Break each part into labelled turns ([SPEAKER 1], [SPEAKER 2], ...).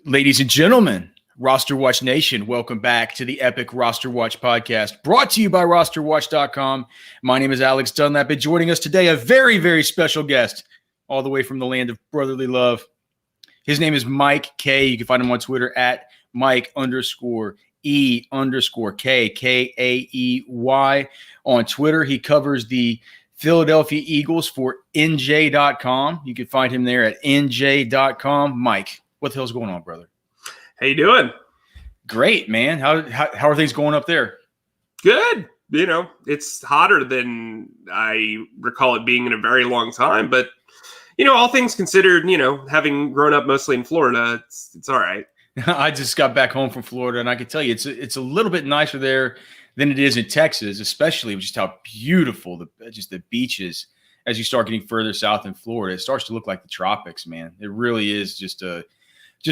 [SPEAKER 1] Ladies and gentlemen, RosterWatch Nation, welcome back to the epic RosterWatch Podcast, brought to you by RosterWatch.com. My name is Alex Dunlap, and joining us today, a very, very special guest, all the way from the land of brotherly love. His name is Mike Kaye. You can find him on Twitter at Mike_E_K, Kaey. On Twitter, he covers the Philadelphia Eagles for NJ.com. You can find him there at NJ.com. Mike, what the hell's going on, brother?
[SPEAKER 2] How you doing?
[SPEAKER 1] Great, man. How are things going up there?
[SPEAKER 2] Good. You know, it's hotter than I recall it being in a very long time. But, you know, all things considered, you know, having grown up mostly in Florida, it's all right.
[SPEAKER 1] I just got back home from Florida, and I can tell you it's a little bit nicer there than it is in Texas, especially with just how beautiful the beaches as you start getting further south in Florida. It starts to look like the tropics, man. It really is just a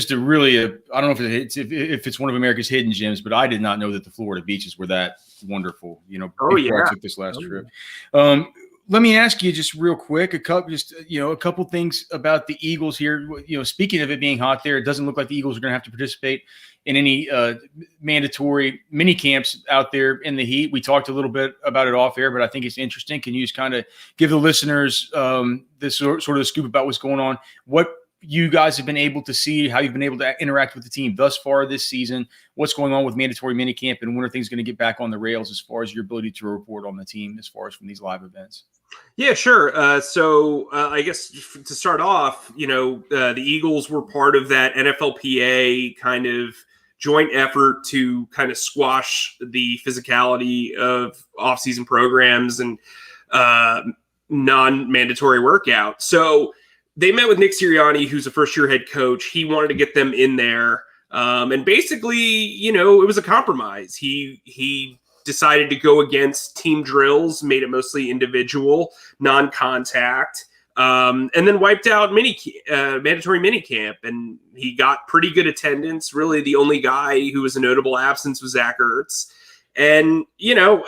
[SPEAKER 1] really I don't know if it's one of America's hidden gems, but I did not know that the Florida beaches were that wonderful. You know, before I took this last trip. Let me ask you just real quick a couple things about the Eagles here. You know, speaking of it being hot there, it doesn't look like the Eagles are going to have to participate in any mandatory mini camps out there in the heat. We talked a little bit about it off air, but I think it's interesting. Can you just kind of give the listeners this sort of the scoop about what's going on? What you guys have been able to see, how you've been able to interact with the team thus far this season, what's going on with mandatory minicamp, and when are things going to get back on the rails as far as your ability to report on the team as far as from these live events?
[SPEAKER 2] Yeah, sure. So I guess to start off, you know, the Eagles were part of that NFLPA kind of joint effort to kind of squash the physicality of off-season programs and non-mandatory workout. So they met with Nick Sirianni, who's a first-year head coach. He wanted to get them in there. And basically, you know, it was a compromise. He decided to go against team drills, made it mostly individual, non-contact, and then wiped out mandatory minicamp. And he got pretty good attendance. Really, the only guy who was a notable absence was Zach Ertz. And, you know,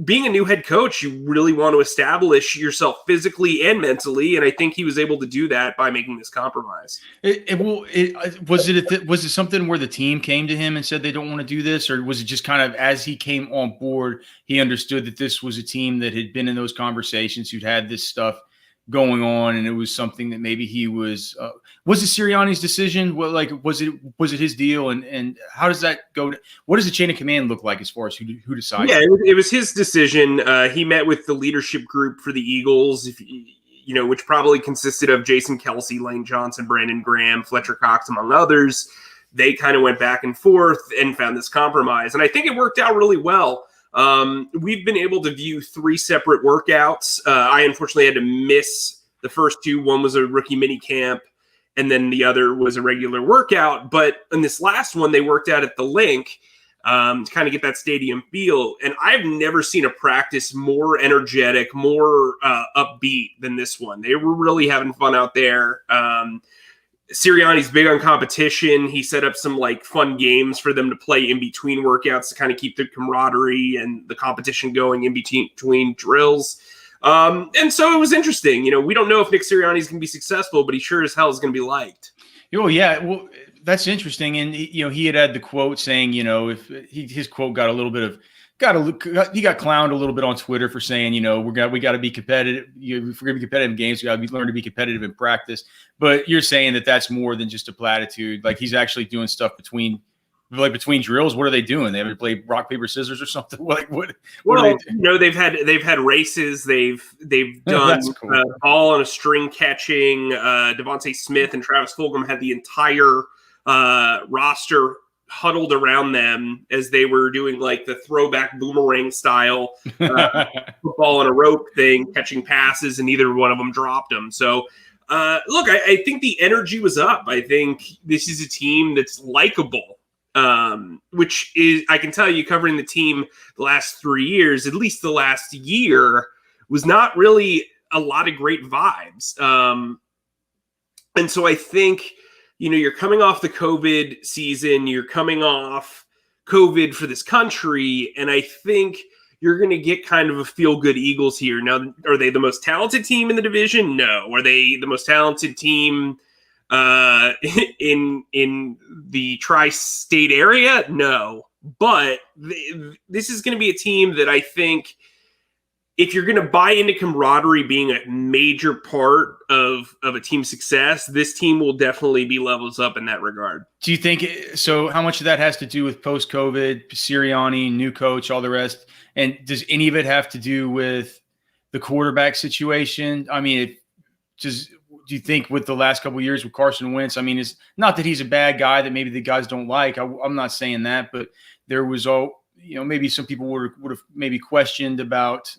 [SPEAKER 2] being a new head coach, you really want to establish yourself physically and mentally. And I think he was able to do that by making this compromise.
[SPEAKER 1] Was it something where the team came to him and said they don't want to do this? Or was it just kind of as he came on board, he understood that this was a team that had been in those conversations, who'd had this stuff going on, and it was something that maybe he was it Sirianni's decision? Well, like, was it his deal? And how does that go? What does the chain of command look like as far as who decides?
[SPEAKER 2] Yeah, it was his decision. He met with the leadership group for the Eagles, you know, which probably consisted of Jason Kelsey, Lane Johnson, Brandon Graham, Fletcher Cox, among others. They kind of went back and forth and found this compromise. And I think it worked out really well. We've been able to view 3 separate workouts. I unfortunately had to miss the first 2. One was a rookie mini camp, and then the other was a regular workout. But in this last one, they worked out at the Link to kind of get that stadium feel. And I've never seen a practice more energetic, more upbeat than this one. They were really having fun out there. Sirianni's big on competition. He set up some like fun games for them to play in between workouts to kind of keep the camaraderie and the competition going in between drills. And so it was interesting. You know, we don't know if Nick Sirianni's going to be successful, but he sure as hell is going to be liked.
[SPEAKER 1] Oh, yeah. Well, that's interesting. And, you know, he had the quote saying, you know, if his quote got a little bit of, he got clowned a little bit on Twitter for saying, you know, we got to be competitive. If we're going to be competitive in games, we got to learn to be competitive in practice. But you're saying that that's more than just a platitude. Like, he's actually doing stuff between drills. What are they doing? They have to play rock, paper, scissors or something. What are they doing?
[SPEAKER 2] You know, they've had races. They've done
[SPEAKER 1] cool.
[SPEAKER 2] Ball on a string catching. Devontae Smith and Travis Fulgham had the entire roster huddled around them as they were doing like the throwback boomerang style football on a rope thing, catching passes, and neither one of them dropped them. So look, I think the energy was up. I think this is a team that's likable, which is, I can tell you, covering the team the last 3 years, at least the last year, was not really a lot of great vibes. And so I think, you know, you're coming off the COVID season, you're coming off COVID for this country, and I think you're going to get kind of a feel-good Eagles here. Now, are they the most talented team in the division? No. Are they the most talented team In the tri-state area, no. But this is going to be a team that I think, if you're going to buy into camaraderie being a major part of a team's success, this team will definitely be levels up in that regard.
[SPEAKER 1] Do you think so? How much of that has to do with post-COVID, Sirianni, new coach, all the rest? And does any of it have to do with the quarterback situation? I mean, do you think with the last couple of years with Carson Wentz, I mean, it's not that he's a bad guy that maybe the guys don't like. I'm not saying that, but there was maybe some people would have maybe questioned about,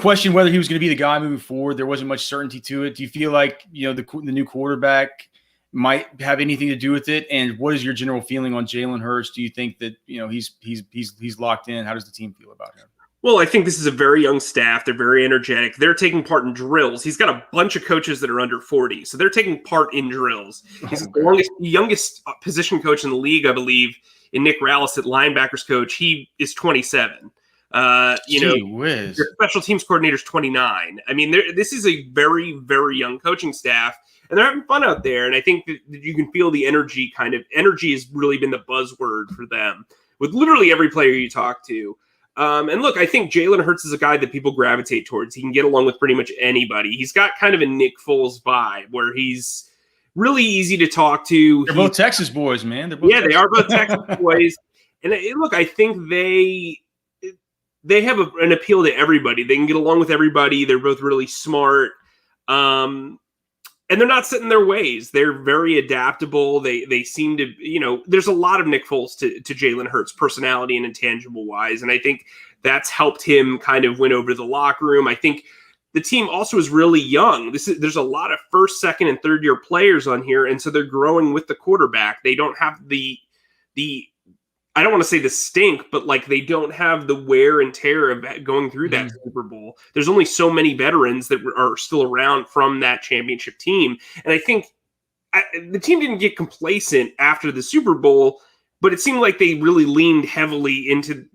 [SPEAKER 1] question whether he was going to be the guy moving forward. There wasn't much certainty to it. Do you feel like, the new quarterback might have anything to do with it? And what is your general feeling on Jalen Hurts? Do you think that, he's locked in? How does the team feel about him?
[SPEAKER 2] Well, I think this is a very young staff. They're very energetic. They're taking part in drills. He's got a bunch of coaches that are under 40, so they're taking part in drills. He's the youngest position coach in the league, I believe, in Nick Rallis at linebackers coach. He is 27. Your special teams coordinator is 29. I mean, this is a very, very young coaching staff, and they're having fun out there. And I think that you can feel the energy. Energy has really been the buzzword for them with literally every player you talk to. And look, I think Jalen Hurts is a guy that people gravitate towards. He can get along with pretty much anybody. He's got kind of a Nick Foles vibe where he's really easy to talk to.
[SPEAKER 1] They're both Texas boys, man.
[SPEAKER 2] They are both Texas boys. And look, I think they have an appeal to everybody. They can get along with everybody. They're both really smart. And they're not set in their ways. They're very adaptable. They seem to, there's a lot of Nick Foles to Jalen Hurts, personality and intangible wise. And I think that's helped him kind of win over the locker room. I think the team also is really young. There's a lot of first, second, and third year players on here. And so they're growing with the quarterback. They don't have the I don't want to say the stink, but like they don't have the wear and tear of going through that Super Bowl. There's only so many veterans that are still around from that championship team. And I think the team didn't get complacent after the Super Bowl, but it seemed like they really leaned heavily into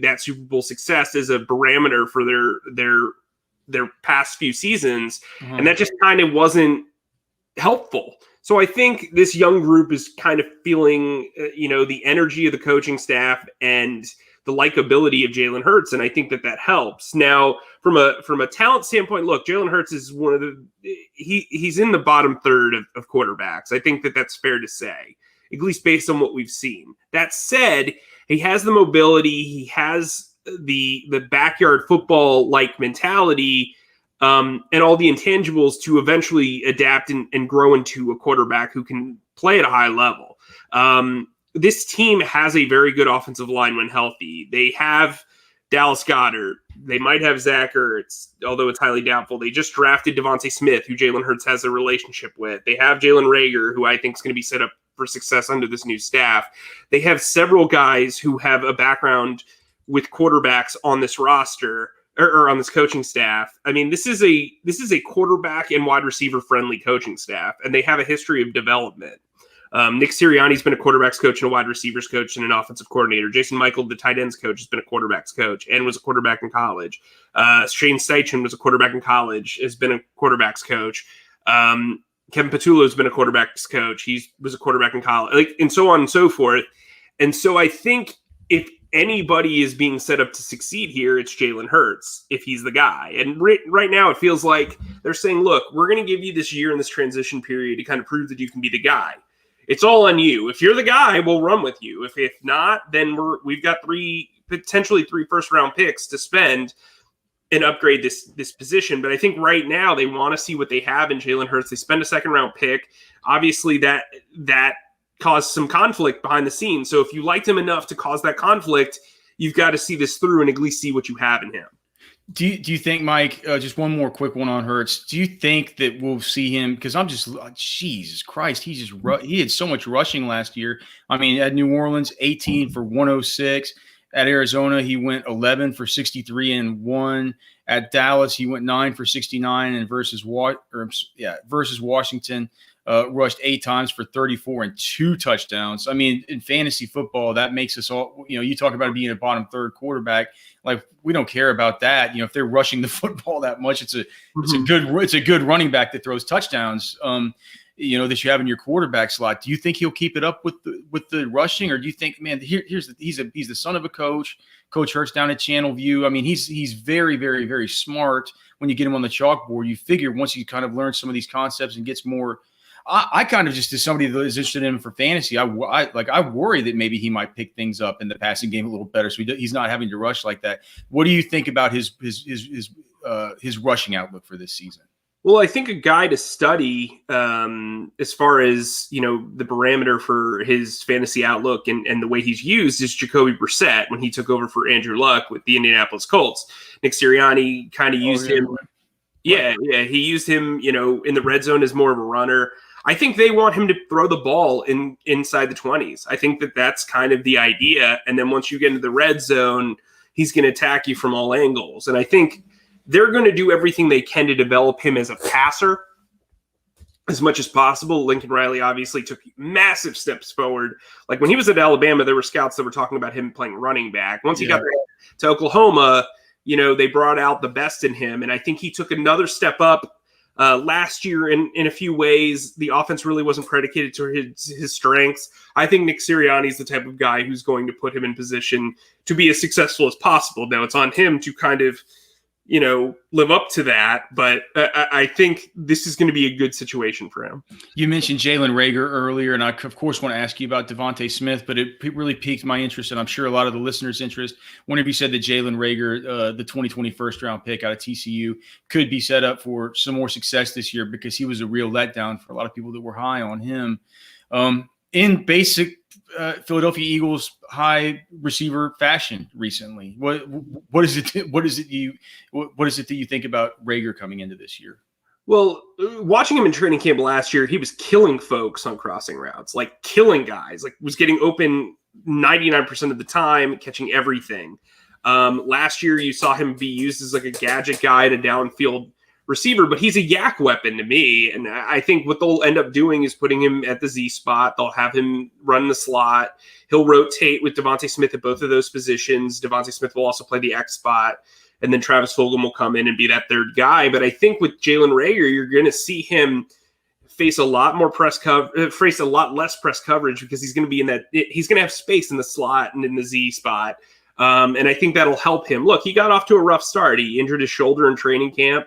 [SPEAKER 2] that Super Bowl success as a barometer for their past few seasons. And that just kind of wasn't helpful. So I think this young group is kind of feeling, the energy of the coaching staff and the likability of Jalen Hurts, and I think that helps. Now, from a talent standpoint, look, Jalen Hurts is one of he's in the bottom third of quarterbacks. I think that's fair to say, at least based on what we've seen. That said, he has the mobility, he has the backyard football like mentality. And all the intangibles to eventually adapt and grow into a quarterback who can play at a high level. This team has a very good offensive line when healthy. They have Dallas Goedert. They might have Zach Ertz, although it's highly doubtful. They just drafted Devontae Smith, who Jalen Hurts has a relationship with. They have Jalen Reagor, who I think is going to be set up for success under this new staff. They have several guys who have a background with quarterbacks on this roster. Or on this coaching staff. I mean, this is a quarterback and wide receiver friendly coaching staff, and they have a history of development. Nick Sirianni's been a quarterback's coach and a wide receivers coach and an offensive coordinator. Jason Michael, the tight ends coach, has been a quarterback's coach and was a quarterback in college. Shane Steichen was a quarterback in college, has been a quarterback's coach. Kevin Patullo has been a quarterback's coach. He was a quarterback in college, and so on and so forth. And so I think if anybody is being set up to succeed here, it's Jalen Hurts, if he's the guy. And right now it feels like they're saying, look, we're going to give you this year in this transition period to kind of prove that you can be the guy. It's all on you. If you're the guy, we'll run with you. If not, then we've got potentially three first-round picks to spend and upgrade this position. But I think right now they want to see what they have in Jalen Hurts. They spend a second-round pick. Obviously, that caused some conflict behind the scenes. So if you liked him enough to cause that conflict, you've got to see this through and at least see what you have in him.
[SPEAKER 1] Do you think, Mike, just one more quick one on Hurts, do you think that we'll see him, because Jesus Christ, he had so much rushing last year. I mean, at New Orleans, 18 for 106. At Arizona, he went 11 for 63 and 1. At Dallas, he went 9 for 69 and versus Washington, rushed 8 times for 34 and 2 touchdowns. I mean, in fantasy football, that makes us all, you talk about being a bottom third quarterback. Like, we don't care about that. If they're rushing the football that much, it's a good running back that throws touchdowns. That you have in your quarterback slot. Do you think he'll keep it up with the rushing, or do you think, man, he's the son of a coach, Coach Hurts down at Channel View? I mean, he's very, very, very smart. When you get him on the chalkboard, you figure once he kind of learns some of these concepts and gets more. I kind of just, as somebody that is interested in him for fantasy, I worry that maybe he might pick things up in the passing game a little better, so he's not having to rush like that. What do you think about his rushing outlook for this season?
[SPEAKER 2] Well, I think a guy to study as far as, the parameter for his fantasy outlook and the way he's used is Jacoby Brissett when he took over for Andrew Luck with the Indianapolis Colts. Nick Sirianni kind of used him. Yeah, he used him, in the red zone as more of a runner. I think they want him to throw the ball inside the 20s. I think that's kind of the idea. And then once you get into the red zone, he's going to attack you from all angles. And I think they're going to do everything they can to develop him as a passer as much as possible. Lincoln Riley obviously took massive steps forward. Like when he was at Alabama, there were scouts that were talking about him playing running back. Once he got to Oklahoma, they brought out the best in him. And I think he took another step up last year in a few ways. The offense really wasn't predicated to his strengths. I think Nick Sirianni is the type of guy who's going to put him in position to be as successful as possible. Now it's on him to kind of, live up to that. But I think this is going to be a good situation for him.
[SPEAKER 1] You mentioned Jalen Reagor earlier, and I, of course, want to ask you about Devontae Smith, but it really piqued my interest, and I'm sure a lot of the listeners' interest whenever you said that Jalen Reagor, the 2020 first-round pick out of TCU, could be set up for some more success this year because he was a real letdown for a lot of people that were high on him. In basic Philadelphia Eagles high receiver fashion recently, what is it that you think about Reagor coming into this year?
[SPEAKER 2] Well, watching him in training camp last year, he was killing folks on crossing routes, like killing guys, like was getting open 99% of the time, catching everything. Last year, you saw him be used as like a gadget guy and a downfield receiver, but he's a yak weapon to me. And I think what they'll end up doing is putting him at the Z spot. They'll have him run the slot. He'll rotate with Devontae Smith at both of those positions. Devontae Smith will also play the X spot. And then Travis Fulgham will come in and be that third guy. But I think with Jalen Reagor, you're going to see him face a lot less press coverage because he's going to be he's going to have space in the slot and in the Z spot. And I think that'll help him. Look, he got off to a rough start. He injured his shoulder in training camp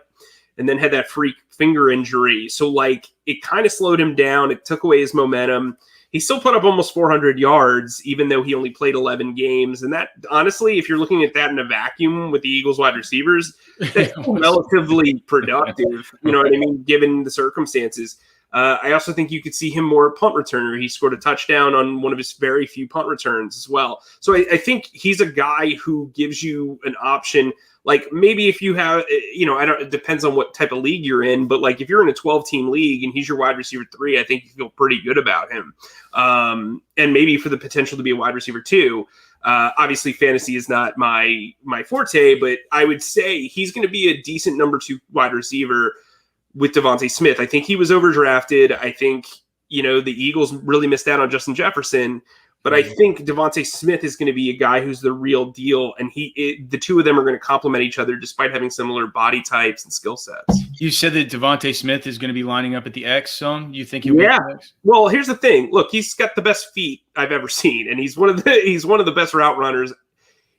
[SPEAKER 2] and then had that freak finger injury. So it kind of slowed him down. It took away his momentum. He still put up almost 400 yards, even though he only played 11 games. And that, honestly, if you're looking at that in a vacuum with the Eagles wide receivers, that's relatively productive, you know what I mean, given the circumstances. I also think you could see him more a punt returner. He scored a touchdown on one of his very few punt returns as well. So I think he's a guy who gives you an option. Like maybe if you have, it depends on what type of league you're in, but like if you're in a 12-team league and he's your wide receiver 3, I think you feel pretty good about him. And maybe for the potential to be a wide receiver 2. Obviously fantasy is not my forte, but I would say he's going to be a decent number 2 wide receiver with Devontae Smith. I think he was overdrafted. I think, the Eagles really missed out on Justin Jefferson, but I think Devontae Smith is going to be a guy who's the real deal. And the two of them are going to complement each other despite having similar body types and skill sets.
[SPEAKER 1] You said that Devontae Smith is going to be lining up at the X zone. You think he'll be
[SPEAKER 2] the
[SPEAKER 1] X?
[SPEAKER 2] Well, here's the thing. Look, he's got the best feet I've ever seen. And he's one of the best route runners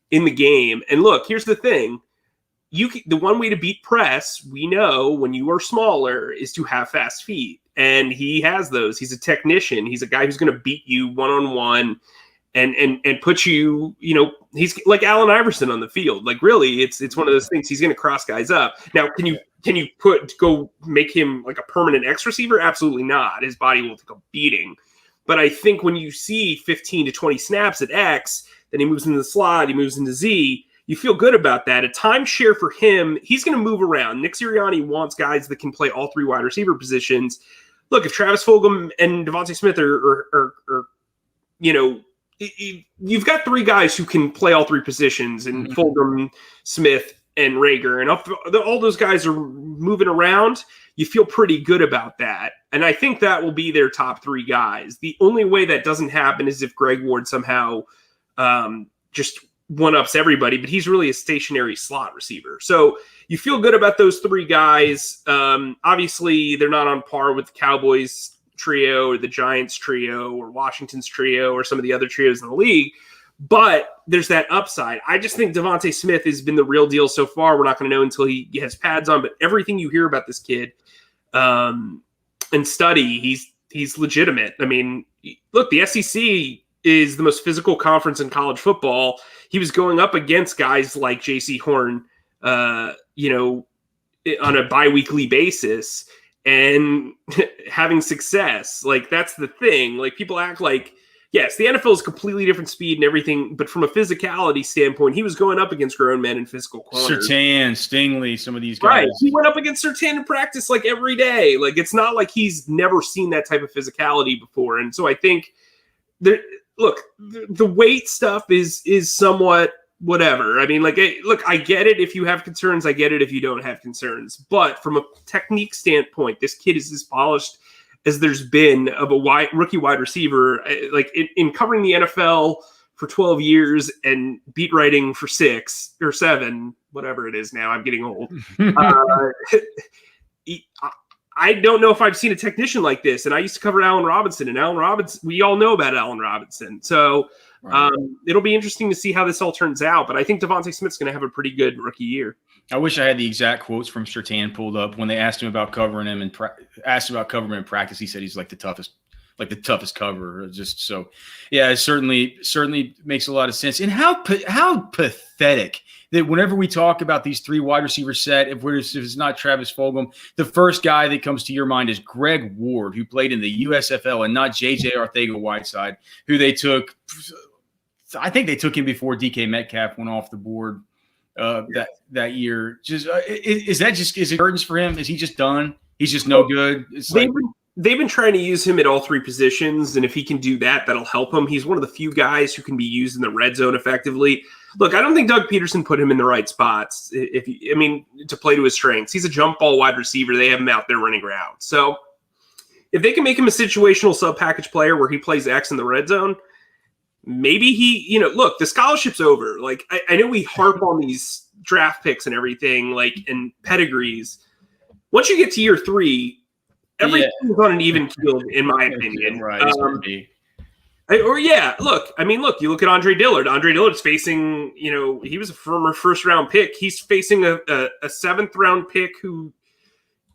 [SPEAKER 2] in the game. And look, here's the thing. The one way to beat press, we know when you are smaller, is to have fast feet. And he has those. He's a technician. He's a guy who's going to beat you one-on-one and put you, he's like Allen Iverson on the field. Like really, it's one of those things. He's going to cross guys up. Now, can you go make him like a permanent X receiver? Absolutely not. His body will take a beating. But I think when you see 15 to 20 snaps at X, then he moves into the slot, he moves into Z, you feel good about that. A timeshare for him, he's going to move around. Nick Sirianni wants guys that can play all 3 wide receiver positions. Look, if Travis Fulgham and Devontae Smith are you've got 3 guys who can play all 3 positions, and Fulgham, Smith, and Reagor, and all those guys are moving around. you feel pretty good about that. And I think that will be their top 3 guys. The only way that doesn't happen is if Greg Ward somehow just one-ups everybody, but he's really a stationary slot receiver. So you feel good about those 3 guys. Obviously, they're not on par with the Cowboys trio or the Giants trio or Washington's trio or some of the other trios in the league, but there's that upside. I just think Devontae Smith has been the real deal so far. We're not going to know until he has pads on, but everything you hear about this kid and study, he's legitimate. I mean, look, the SEC is the most physical conference in college football. He was going up against guys like J.C. Horn, on a biweekly basis and having success. Like, that's the thing. Like, people act like, yes, the NFL is completely different speed and everything, but from a physicality standpoint, he was going up against grown men in physical corners.
[SPEAKER 1] Surtain, Stingley, some of these guys.
[SPEAKER 2] Right. He went up against Surtain in practice like every day. Like, it's not like he's never seen that type of physicality before. And so I think the weight stuff is somewhat whatever. I mean, like, look, I get it if you have concerns. I get it if you don't have concerns. But from a technique standpoint, this kid is as polished as there's been of a rookie wide receiver. Like, in covering the NFL for 12 years and beat writing for 6 or 7, whatever it is now, I'm getting old. I don't know if I've seen a technician like this. And I used to cover Allen Robinson, and we all know about Allen Robinson. So it'll be interesting to see how this all turns out. But I think Devontae Smith's going to have a pretty good rookie year.
[SPEAKER 1] I wish I had the exact quotes from Surtain pulled up when they asked him about covering him and asked about covering him in practice. He said he's like the toughest cover. Just so, yeah, it certainly makes a lot of sense. And how pathetic that whenever we talk about these 3 wide receiver set, if it's not Travis Fulgham, the first guy that comes to your mind is Greg Ward, who played in the USFL, and not JJ Arcega-Whiteside, who they took. I think they took him before DK Metcalf went off the board that year. Just is it curtains for him? Is he just done? He's just no good.
[SPEAKER 2] They've been trying to use him at all 3 positions, and if he can do that, that'll help him. He's one of the few guys who can be used in the red zone effectively. Look, I don't think Doug Peterson put him in the right spots. To play to his strengths. He's a jump ball wide receiver. They have him out there running routes. So if they can make him a situational sub-package player where he plays X in the red zone, maybe look, the scholarship's over. Like, I know we harp on these draft picks and everything, like, and pedigrees. Once you get to year 3, everything is on an even keel, in my opinion. Right. Look, you look at Andre Dillard. Andre Dillard's facing, he was a former first-round pick. He's facing a 7th-round pick who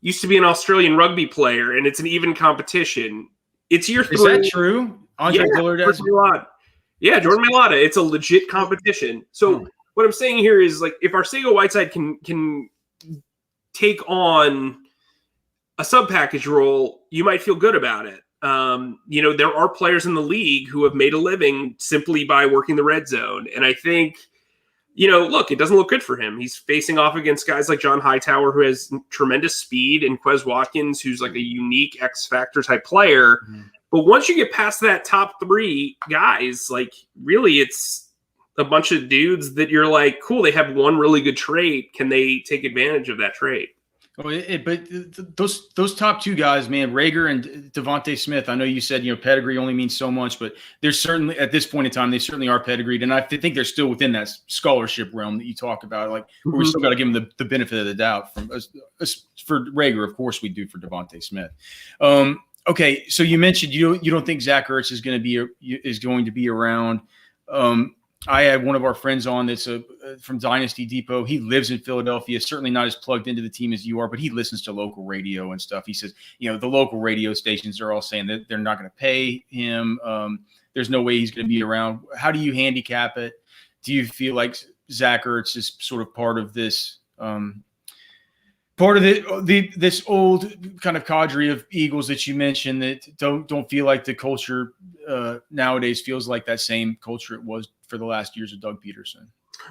[SPEAKER 2] used to be an Australian rugby player, and it's an even competition. It's year 3.
[SPEAKER 1] Is that true? Andre Dillard has
[SPEAKER 2] Yeah, Jordan Mailata. It's a legit competition. So what I'm saying here is, like, if Arcega-Whiteside can take on a sub-package role, you might feel good about it. There are players in the league who have made a living simply by working the red zone. And I think, look, it doesn't look good for him. He's facing off against guys like John Hightower, who has tremendous speed, and Quez Watkins, who's like a unique X-Factor type player. Mm-hmm. But once you get past that top 3 guys, like, really it's a bunch of dudes that you're like, cool, they have one really good trait. Can they take advantage of that trait?
[SPEAKER 1] But those top 2 guys, man, Rager and Devontae Smith, I know you said, pedigree only means so much, but there's certainly, at this point in time, they certainly are pedigreed. And I think they're still within that scholarship realm that you talk about. Like, we still got to give them the benefit of the doubt. For Rager, of course we do for Devontae Smith. Okay, so you mentioned you don't think Zach Ertz is going to be around. I had one of our friends on that's from Dynasty Depot. He lives in Philadelphia, certainly not as plugged into the team as you are, but he listens to local radio and stuff. He says, the local radio stations are all saying that they're not going to pay him. There's no way he's going to be around. How do you handicap it? Do you feel like Zach Ertz is sort of part of this this old kind of cadre of Eagles that you mentioned that don't feel like the culture nowadays feels like that same culture it was for the last years of Doug Peterson?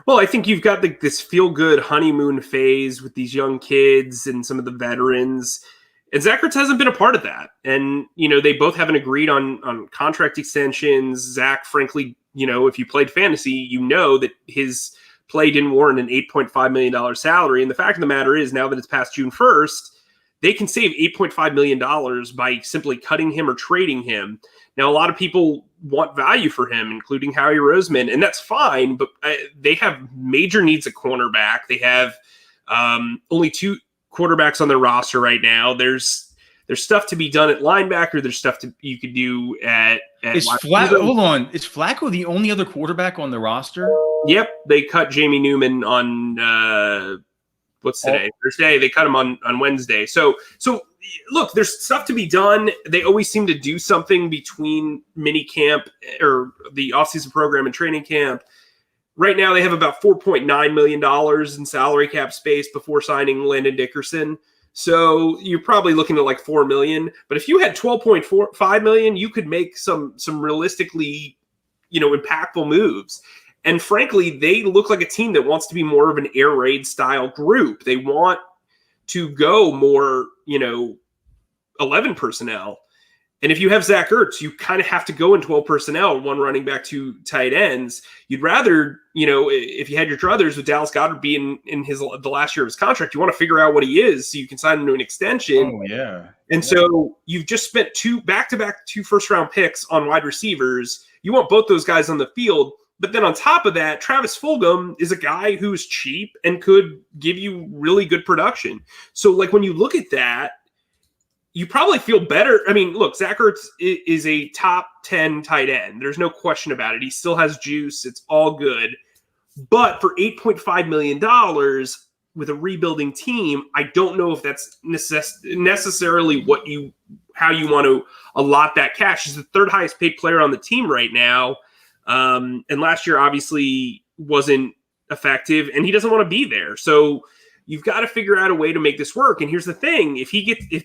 [SPEAKER 2] Well, I think you've got this feel-good honeymoon phase with these young kids and some of the veterans. And Zach Ertz hasn't been a part of that. And, they both haven't agreed on contract extensions. Zach, frankly, if you played fantasy, that his play didn't warrant an $8.5 million salary. And the fact of the matter is, now that it's past June 1st, they can save $8.5 million by simply cutting him or trading him. Now, a lot of people want value for him, including Howie Roseman, and that's fine, but they have major needs at cornerback. They have only 2 quarterbacks on their roster right now. There's stuff to be done at linebacker. There's stuff you could do at
[SPEAKER 1] hold on. Is Flacco the only other quarterback on the roster?
[SPEAKER 2] Yep. They cut Jamie Newman on what's today? Thursday. They cut him on Wednesday. So look, there's stuff to be done. They always seem to do something between mini camp or the offseason program and training camp. Right now, they have about $4.9 million in salary cap space before signing Landon Dickerson. So you're probably looking at like $4 million. But if you had $12.5 million, you could make some realistically, impactful moves. And frankly, they look like a team that wants to be more of an air raid style group. They want to go more, 11 personnel. And if you have Zach Ertz, you kind of have to go in 12 personnel, 1 running back, 2 tight ends. You'd rather, if you had your druthers with Dallas Goedert being in the last year of his contract, you want to figure out what he is so you can sign him to an extension.
[SPEAKER 1] Oh, yeah.
[SPEAKER 2] And so you've just spent 2 back-to-back 2 first-round picks on wide receivers. You want both those guys on the field. But then on top of that, Travis Fulgham is a guy who's cheap and could give you really good production. So, when you look at that, you probably feel better. I mean, look, Zach Ertz is a top 10 tight end. There's no question about it. He still has juice. It's all good. But for $8.5 million with a rebuilding team, I don't know if that's necessarily how you want to allot that cash. He's the 3rd highest paid player on the team right now. And last year obviously wasn't effective, and he doesn't want to be there. So you've got to figure out a way to make this work. And here's the thing: if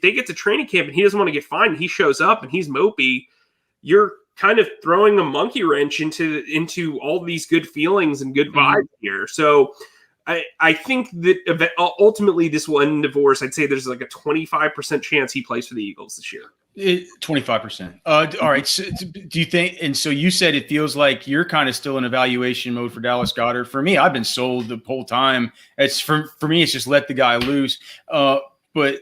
[SPEAKER 2] they get to training camp and he doesn't want to get fined, and he shows up and he's mopey, you're kind of throwing a monkey wrench into all these good feelings and good vibes here. So I think that ultimately this will end in divorce. I'd say there's like a 25% chance he plays for the Eagles this year.
[SPEAKER 1] 25%. All right. So do you think? And so you said it feels like you're kind of still in evaluation mode for Dallas Goedert. For me, I've been sold the whole time. It's for me, it's just let the guy loose. But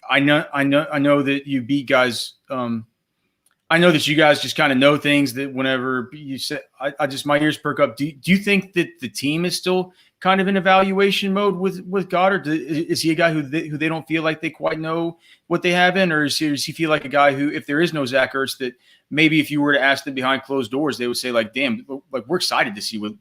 [SPEAKER 1] I know that you beat guys. I know that you guys just kind of know things that whenever you say, I just my ears perk up. Do you think that the team is still kind of in evaluation mode with Goedert? Is he a guy who they don't feel like they quite know what they have in, or does he feel like a guy who, if there is no Zach Ertz, that maybe if you were to ask them behind closed doors, they would say like, damn, like we're excited to see what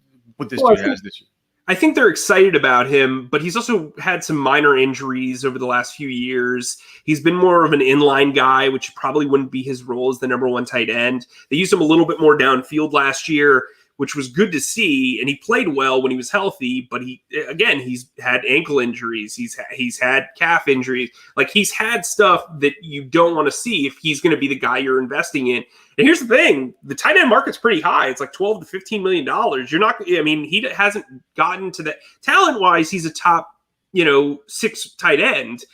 [SPEAKER 1] this dude has this year.
[SPEAKER 2] I think they're excited about him, but he's also had some minor injuries over the last few years. He's been more of an inline guy, which probably wouldn't be his role as the number 1 tight end. They used him a little bit more downfield last year, which was good to see. And he played well when he was healthy, but he's had ankle injuries. He's had calf injuries. Like, he's had stuff that you don't want to see if he's going to be the guy you're investing in. And here's the thing, the tight end market's pretty high. It's like $12 to $15 million. He hasn't gotten to that talent wise. He's a top, 6 tight end,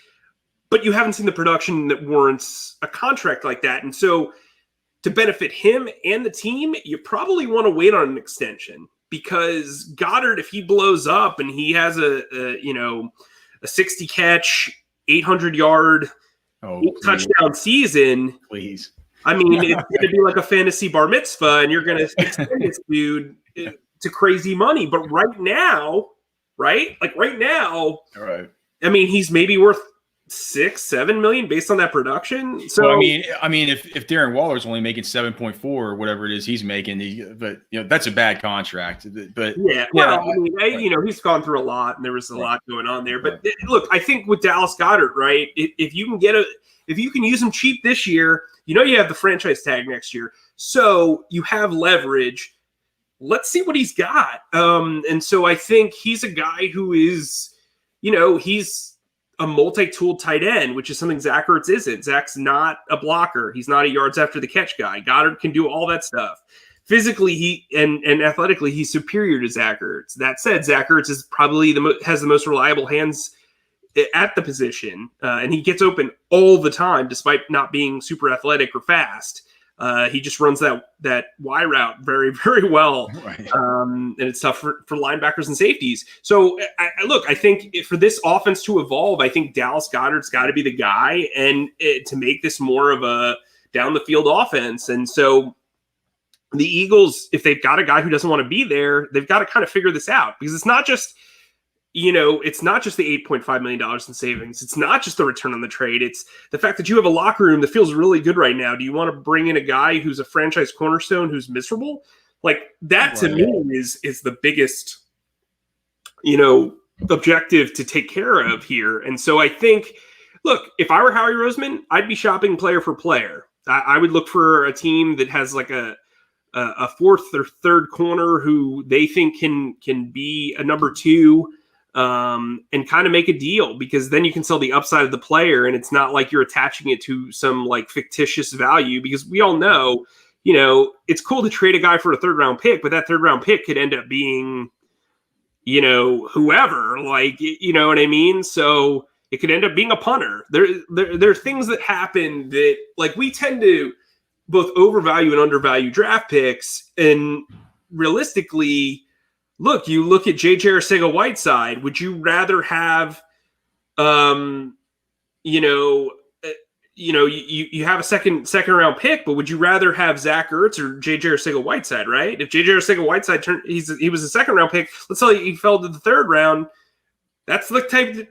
[SPEAKER 2] but you haven't seen the production that warrants a contract like that. And so, to benefit him and the team, you probably want to wait on an extension, because Goedert, if he blows up and he has a 60 catch, 800 yard touchdown season,
[SPEAKER 1] please.
[SPEAKER 2] I mean, it's going to be like a fantasy bar mitzvah, and you're going to extend this dude to crazy money. But right now, right? I mean, he's maybe worth $6-7 million based on that production. So
[SPEAKER 1] well, I mean, if Darren Waller's only making 7.4 or whatever it is he's making, but that's a bad contract. But he's gone through a lot, and there was a lot going on there. But look, I think with Dallas Goedert, right? If you can use him cheap this year, you have the franchise tag next year, so you have leverage. Let's see what he's got. And so I think he's a guy who is, he's a multi-tool tight end, which is something Zach Ertz isn't. Zach's not a blocker. He's not a yards after the catch guy. Goedert can do all that stuff. Physically, and athletically, he's superior to Zach Ertz. That said, Zach Ertz is probably has the most reliable hands at the position, and he gets open all the time, despite not being super athletic or fast.
[SPEAKER 2] He just runs that Y route very, very well.
[SPEAKER 1] Right.
[SPEAKER 2] And it's tough for linebackers and safeties. So I think for this offense to evolve, I think Dallas Goedert's got to be the guy and to make this more of a down the field offense. And so the Eagles, if they've got a guy who doesn't want to be there, they've got to kind of figure this out, because it's not just, it's not just the $8.5 million in savings. It's not just the return on the trade. It's the fact that you have a locker room that feels really good right now. Do you want to bring in a guy who's a franchise cornerstone who's miserable? Like that to me is the biggest, objective to take care of here. And so I think, look, if I were Howie Roseman, I'd be shopping player for player. I would look for a team that has like a fourth or third corner who they think can be a number two, and kind of make a deal, because then you can sell the upside of the player, and it's not like you're attaching it to some like fictitious value, because we all know, it's cool to trade a guy for a third round pick, but that third round pick could end up being, whoever, like, you know what I mean? So it could end up being a punter. There are things that happen that, like, we tend to both overvalue and undervalue draft picks. And realistically, you look at J.J. Arcega-Whiteside. Would you rather have, you have a second round pick, but would you rather have Zach Ertz or J.J. Arcega-Whiteside, right? If J.J. Arcega-Whiteside he was a second round pick, let's say he fell to the third round, that's the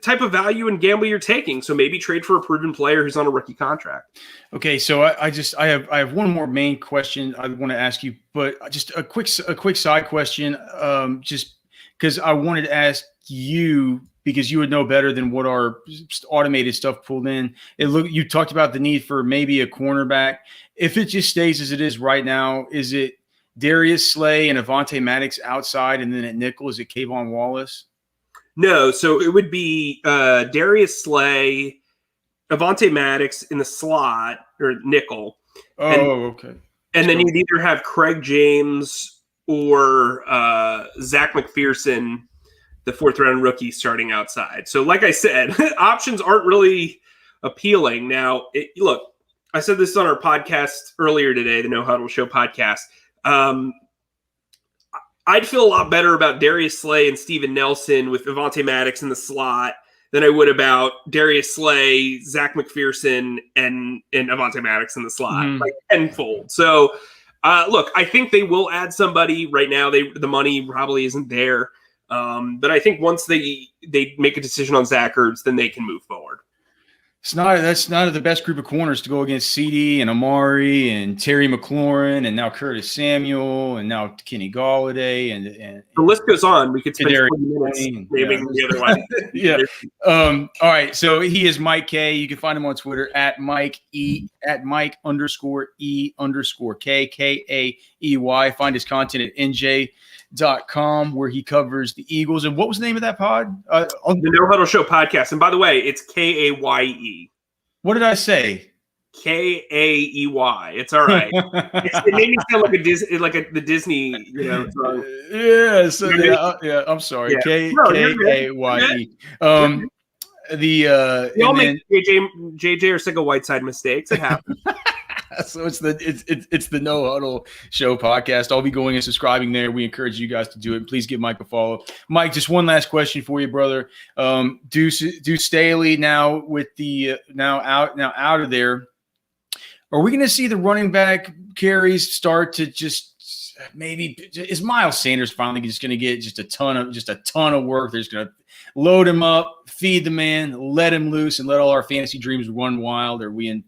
[SPEAKER 2] type of value and gamble you're taking. So maybe trade for a proven player who's on a rookie contract.
[SPEAKER 1] Okay, so I have one more main question I want to ask you, but just a quick side question, just because I wanted to ask you, because you would know better than what our automated stuff pulled in. You talked about the need for maybe a cornerback. If it just stays as it is right now, is it Darius Slay and Avonte Maddox outside, and then at nickel, is it Kayvon Wallace?
[SPEAKER 2] No, so it would be Darius Slay, Avonte Maddox in the slot or nickel.
[SPEAKER 1] Okay.
[SPEAKER 2] And then you'd either have Craig James or Zach McPherson, the fourth round rookie, starting outside. So like I said, options aren't really appealing. Now, look, I said this on our podcast earlier today, the No Huddle Show podcast. I'd feel a lot better about Darius Slay and Steven Nelson with Avonte Maddox in the slot than I would about Darius Slay, Zach McPherson, and Avonte Maddox in the slot, like tenfold. So, look, I think they will add somebody. Right now, the money probably isn't there. But I think once they make a decision on Zach Ertz, then they can move forward.
[SPEAKER 1] That's not the best group of corners to go against CD and Amari and Terry McLaurin and now Curtis Samuel and now Kenny Golladay and
[SPEAKER 2] the list goes on. We could spend 20 minutes naming the other one.
[SPEAKER 1] Yeah. All right. So he is Mike Kaye. You can find him on Twitter at Mike_E_K KAEY. Find his content at NJ.com, where he covers the Eagles. And what was the name of that pod?
[SPEAKER 2] The No Huddle Show podcast. And by the way, it's KAYE.
[SPEAKER 1] What did I say?
[SPEAKER 2] KAEY. It's all right. It made me sound like the Disney, song.
[SPEAKER 1] Yeah. So yeah. I'm sorry.
[SPEAKER 2] Yeah.
[SPEAKER 1] KAYE.
[SPEAKER 2] We all make JJ Arcega-Whiteside mistakes. It happens.
[SPEAKER 1] So it's the No Huddle Show podcast. I'll be going and subscribing there. We encourage you guys to do it. Please give Mike a follow. Mike, just one last question for you, brother. Deuce Staley now with the now out of there. Are we going to see the running back carries start to just maybe? Is Miles Sanders finally just going to get just a ton of work? They're just going to load him up, feed the man, let him loose, and let all our fantasy dreams run wild? Are we in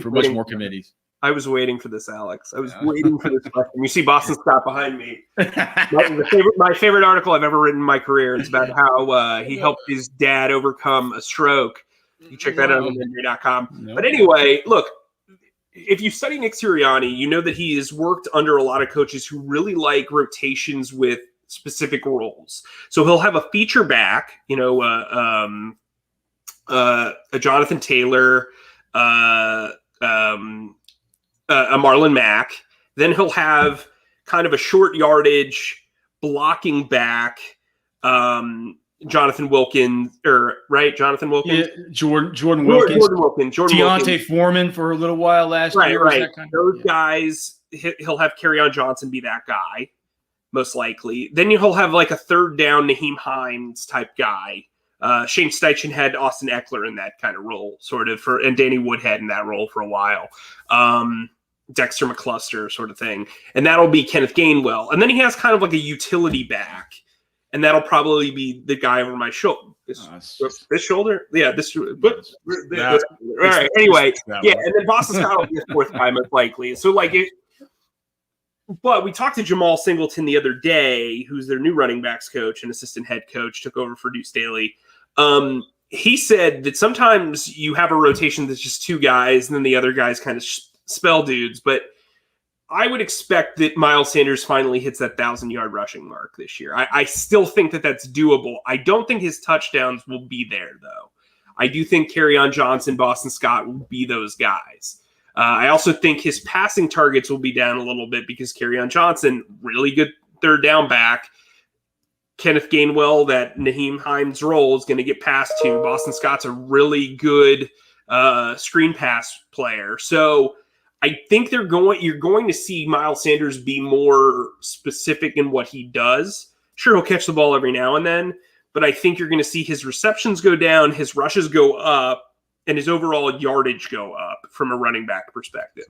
[SPEAKER 1] for much more committees?
[SPEAKER 2] I was waiting for this, Alex. I was waiting for this question. You see Boston Scott behind me. My favorite article I've ever written in my career. It's about how he helped his dad overcome a stroke. You check that out on NBA.com. No. But anyway, look, if you study Nick Sirianni, you know that he has worked under a lot of coaches who really like rotations with specific roles. So he'll have a feature back, a Jonathan Taylor, a Marlon Mack. Then he'll have kind of a short yardage blocking back, Jonathan Wilkins, Jonathan Wilkins?
[SPEAKER 1] Yeah, Jordan Wilkins.
[SPEAKER 2] Jordan Wilkins.
[SPEAKER 1] Deontay Foreman for a little while last year.
[SPEAKER 2] Right. Those guys, he'll have Kerryon Johnson be that guy, most likely. Then he'll have like a third down Nyheim Hines type guy. Shane Steichen had Austin Eckler in that kind of role, sort of, and Danny Woodhead in that role for a while. Dexter McCluster sort of thing. And that'll be Kenneth Gainwell. And then he has kind of like a utility back. And that'll probably be the guy over my shoulder. This shoulder? Yeah, this. All right. Anyway, yeah, and then Boston Scott will be the fourth guy most likely. So but we talked to Jamal Singleton the other day, who's their new running backs coach and assistant head coach, took over for Deuce Staley. He said that sometimes you have a rotation that's just two guys, and then the other guys kind of spell dudes. But I would expect that Miles Sanders finally hits that 1,000-yard rushing mark this year. I still think that that's doable. I don't think his touchdowns will be there, though. I do think Kerryon Johnson, Boston Scott will be those guys. I also think his passing targets will be down a little bit because Kerryon Johnson, really good third down back. Kenneth Gainwell, that Nyheim Hines role is going to get passed to. Boston Scott's a really good screen pass player. So I think you're going to see Miles Sanders be more specific in what he does. Sure, he'll catch the ball every now and then, but I think you're going to see his receptions go down, his rushes go up, and his overall yardage go up from a running back perspective.